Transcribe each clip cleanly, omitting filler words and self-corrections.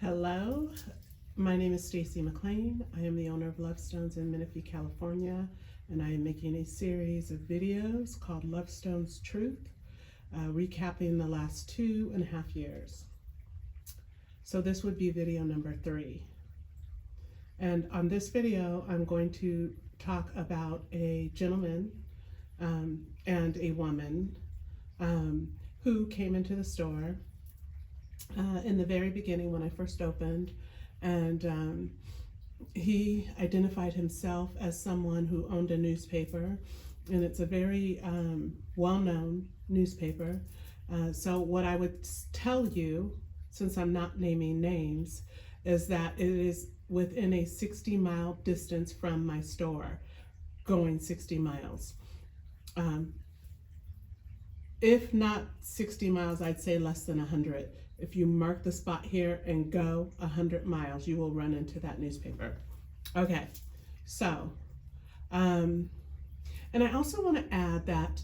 Hello, my name is Stacy McLean. I am the owner of Love Stones in Menifee, California, and I am making a series of videos called Love Stones Truth, recapping the last 2.5 years. So this would be video number 3. And on this video, I'm going to talk about a gentleman and a woman who came into the store in the very beginning when I first opened, and he identified himself as someone who owned a newspaper, and it's a very well-known newspaper. So what I would tell you, since I'm not naming names, is that it is within a 60-mile distance from my store, going 60 miles. If not 60 miles, I'd say less than 100. If you mark the spot here and go 100 miles, you will run into that newspaper. Okay, so, and I also want to add that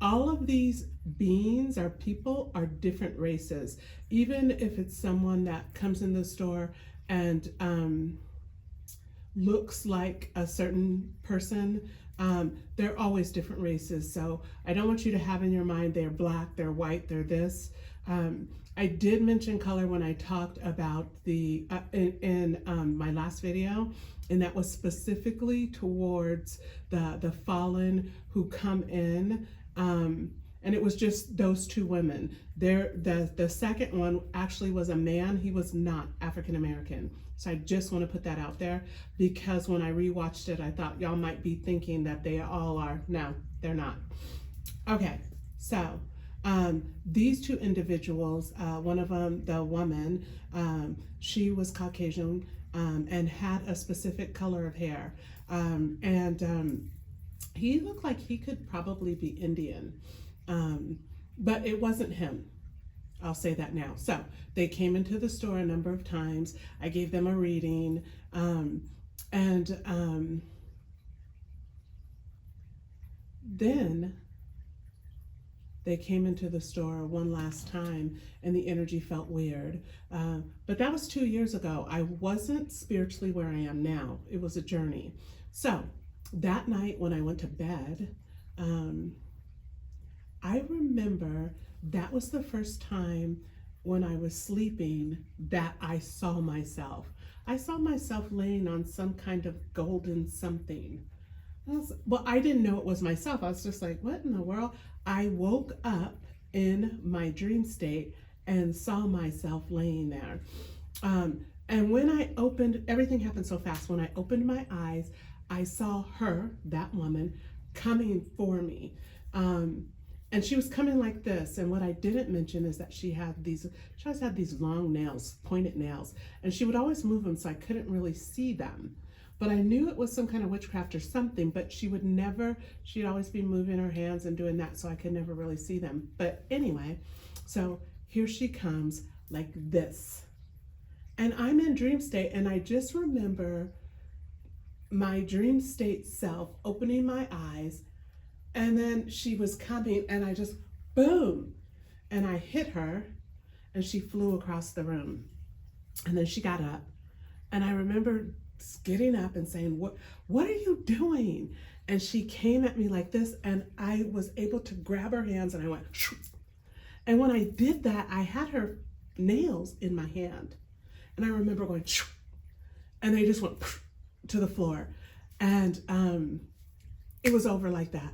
all of these beings or people are different races. Even if it's someone that comes in the store and looks like a certain person, they're always different races. So I don't want you to have in your mind they're black, they're white, they're this. I did mention color when I talked about the in my last video, and that was specifically towards the fallen who come in. And it was just those two women. The second one actually was a man. He was not African American. So I just want to put that out there, because when I rewatched it, I thought y'all might be thinking that they all are. No, they're not. Okay, so these two individuals, one of them, the woman, she was Caucasian and had a specific color of hair. And he looked like he could probably be Indian, but it wasn't him. I'll say that now. So they came into the store a number of times. I gave them a reading, and then they came into the store one last time, and the energy felt weird. But that was 2 years ago. I wasn't spiritually where I am now. It was a journey. So that night when I went to bed, I remember that was the first time when I was sleeping that I saw myself. I saw myself laying on some kind of golden something. Well, I didn't know it was myself. I was just like, what in the world? I woke up in my dream state and saw myself laying there. And when I opened, everything happened so fast. When I opened my eyes, I saw her, that woman, coming for me. And she was coming like this. And what I didn't mention is that she always had these long nails, pointed nails, and she would always move them so I couldn't really see them. But I knew it was some kind of witchcraft or something, but she'd always be moving her hands and doing that, so I could never really see them. But anyway, so here she comes like this. And I'm in dream state, and I just remember my dream state self opening my eyes, and then she was coming, and I just, boom, and I hit her, and she flew across the room. And then she got up, and I remember getting up and saying, what are you doing? And she came at me like this, and I was able to grab her hands, and I went, shoo. And when I did that, I had her nails in my hand, and I remember going, shoo, and they just went to the floor, and it was over like that.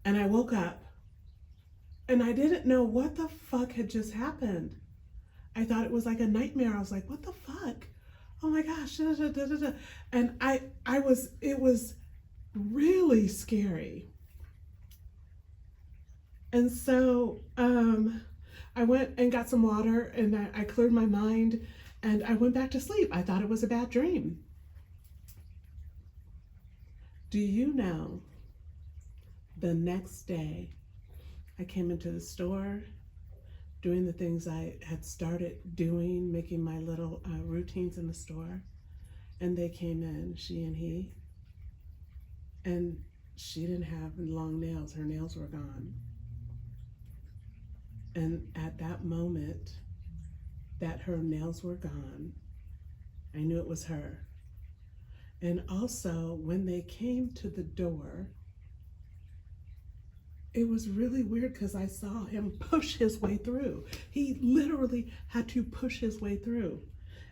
And I woke up, and I didn't know what the fuck had just happened. I thought it was like a nightmare. I was like, what the fuck? Oh my gosh, da, da, da, da, da. And it was really scary. And so I went and got some water, and I cleared my mind, and I went back to sleep. I thought it was a bad dream. Do you know, the next day I came into the store doing the things I had started doing, making my little routines in the store, and they came in, she and he, and she didn't have long nails. Her nails were gone. And at that moment, that her nails were gone. I knew it was her. And also, when they came to the door, it was really weird because I saw him push his way through. He literally had to push his way through.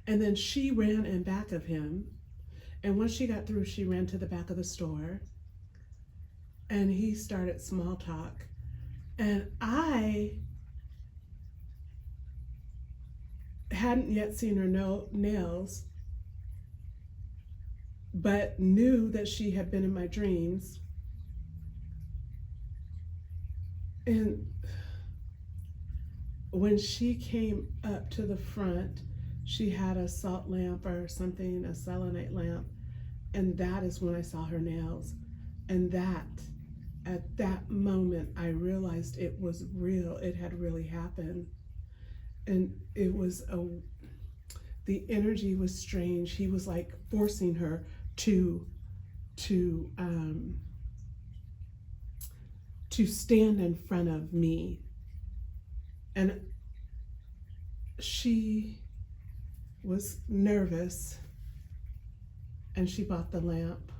And then she ran in back of him. And once she got through, she ran to the back of the store. And he started small talk. And I hadn't yet seen her nails, but knew that she had been in my dreams. And when she came up to the front, she had a salt lamp or something, a selenite lamp, and that is when I saw her nails. And at that moment, I realized it was real. It had really happened. And it was the energy was strange. He was like forcing her to stand in front of me. And she was nervous, and she bought the lamp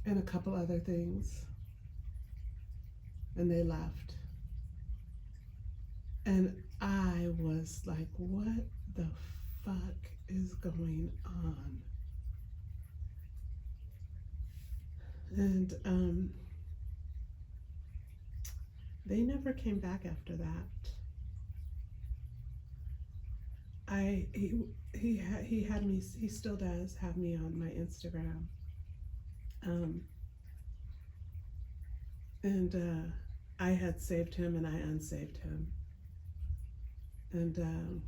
and a couple other things, and they left. And I was like, what the fuck is going on? And they never came back after that. He had me, he still does have me on my Instagram. And I had saved him and I unsaved him. And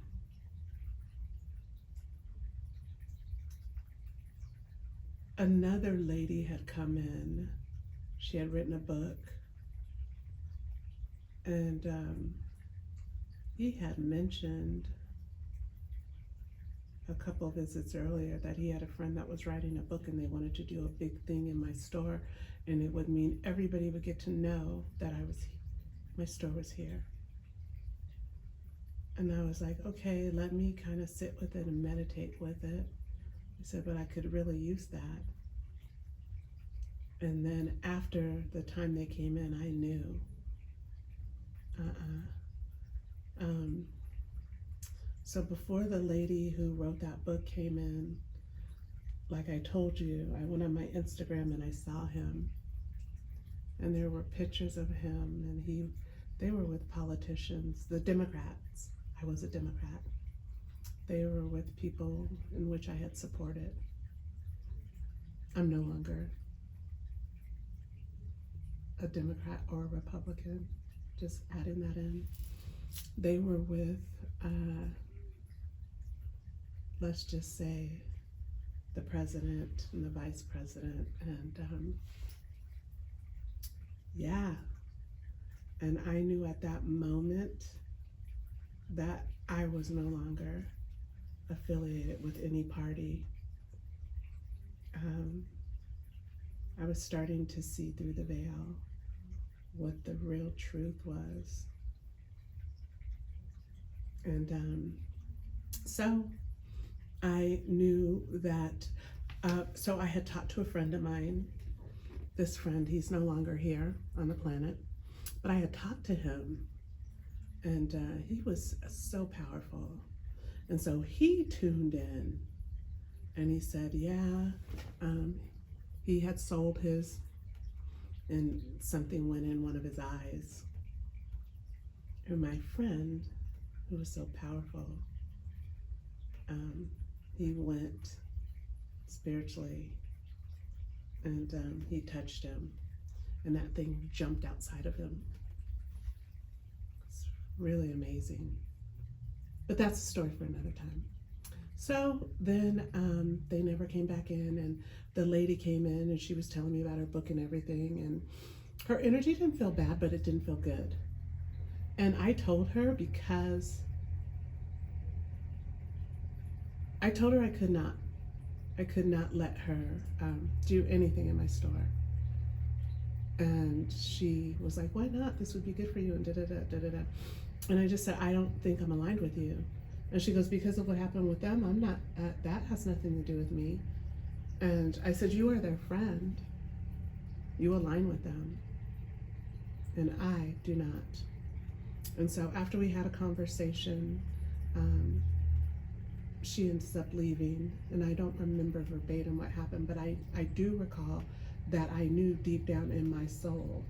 another lady had come in. She had written a book, and he had mentioned a couple visits earlier that he had a friend that was writing a book and they wanted to do a big thing in my store, and it would mean everybody would get to know that my store was here. And I was like, okay, let me kind of sit with it and meditate with it. He said, but I could really use that. And then after the time they came in, I knew. So before the lady who wrote that book came in, like I told you, I went on my Instagram and I saw him. And there were pictures of him, and they were with politicians, the Democrats. I was a Democrat. They were with people in which I had supported. I'm no longer a Democrat or a Republican, just adding that in. They were with, let's just say, the president and the vice president, and yeah. And I knew at that moment that I was no longer affiliated with any party. I was starting to see through the veil what the real truth was. And so I knew that, so I had talked to a friend of mine. This friend, he's no longer here on the planet, but I had talked to him, and he was so powerful. And so he tuned in and he said, yeah, he had sold his, and something went in one of his eyes. And my friend, who was so powerful, he went spiritually, and he touched him, and that thing jumped outside of him. It's really amazing. But that's a story for another time. So then they never came back in, and the lady came in and she was telling me about her book and everything, and her energy didn't feel bad, but it didn't feel good. And I told her, because I told her I could not let her do anything in my store. And she was like, why not? This would be good for you, and da-da-da, da-da-da. And I just said, I don't think I'm aligned with you. And she goes, because of what happened with them, I'm not, that has nothing to do with me. And I said, you are their friend. You align with them. And I do not. And so after we had a conversation, she ends up leaving. And I don't remember verbatim what happened, but I do recall that I knew deep down in my soul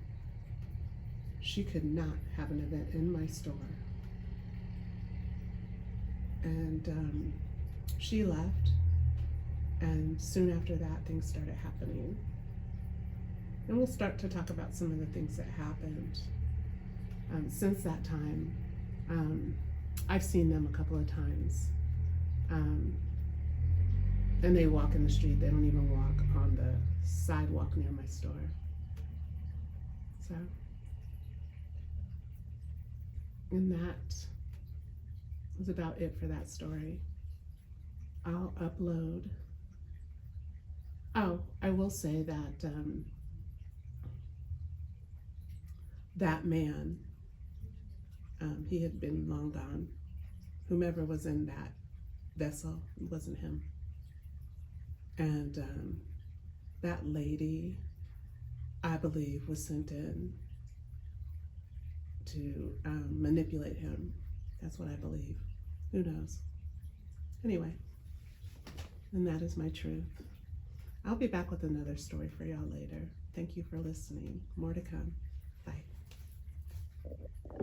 she could not have an event in my store. And she left, and soon after that, things started happening. And we'll start to talk about some of the things that happened. Since that time, I've seen them a couple of times. And they walk in the street. They don't even walk on the sidewalk near my store. So, and that was about it for that story. I'll upload. Oh, I will say that that man, he had been long gone. Whomever was in that vessel, it wasn't him. And that lady, I believe, was sent in to manipulate him. That's what I believe. Who knows? Anyway, and that is my truth. I'll be back with another story for y'all later. Thank you for listening. More to come. Bye.